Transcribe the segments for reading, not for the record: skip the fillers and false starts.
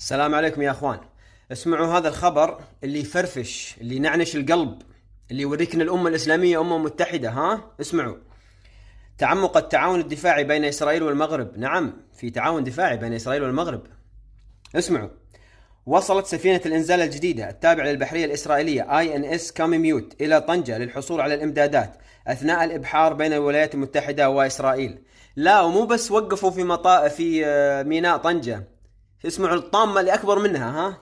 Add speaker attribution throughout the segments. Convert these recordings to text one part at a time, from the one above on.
Speaker 1: السلام عليكم يا اخوان. اسمعوا هذا الخبر اللي يفرفش، اللي ينعنش القلب، اللي يوريك ان الامه الاسلاميه امه متحده. اسمعوا: تعمق التعاون الدفاعي بين اسرائيل والمغرب. نعم، في تعاون دفاعي بين اسرائيل والمغرب. اسمعوا: وصلت سفينة الإنزال الجديدة التابعة للبحرية الإسرائيلية INS كامي ميوت إلى طنجة للحصول على الإمدادات أثناء الإبحار بين الولايات المتحدة وإسرائيل. لا، ومو بس وقفوا في ميناء طنجة. اسمعوا الطامة اللي أكبر منها.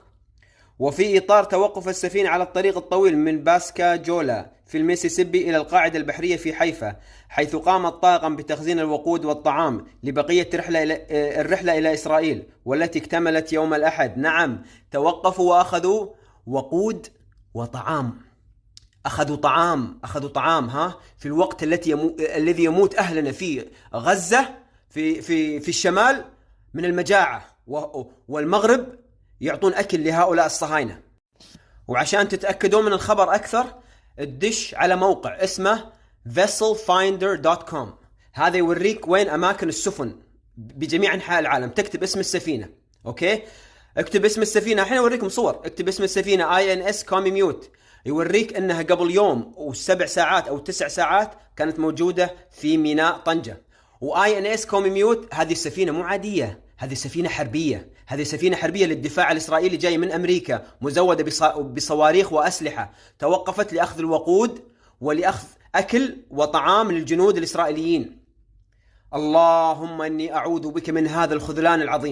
Speaker 1: وفي إطار توقف السفينة على الطريق الطويل من باسكا جولا في الميسيسيبي إلى القاعدة البحرية في حيفا، حيث قام الطاقم بتخزين الوقود والطعام لبقية الرحلة إلى إسرائيل، والتي اكتملت يوم الأحد. نعم، توقفوا وأخذوا وقود وطعام. أخذوا طعام في الوقت الذي يموت أهلنا في غزة في الشمال من المجاعة، والمغرب يعطون أكل لهؤلاء الصهاينة. وعشان تتأكدون من الخبر أكثر، الدش على موقع اسمه vesselfinder.com. هذا يوريك وين أماكن السفن بجميع أنحاء العالم. تكتب اسم السفينة، أوكي؟ اكتب اسم السفينة، الحين أوريكم صور. اكتب اسم السفينة INS كامي ميوت، يوريك أنها قبل يوم و7 ساعات أو 9 ساعات كانت موجودة في ميناء طنجة. INS كامي ميوت هذه السفينة مو عادية، هذه سفينة حربية. هذه سفينة حربية للدفاع الإسرائيلي جاية من أمريكا، مزودة بصواريخ وأسلحة. توقفت لأخذ الوقود ولأخذ أكل وطعام للجنود الإسرائيليين. اللهم إني أعوذ بك من هذا الخذلان العظيم.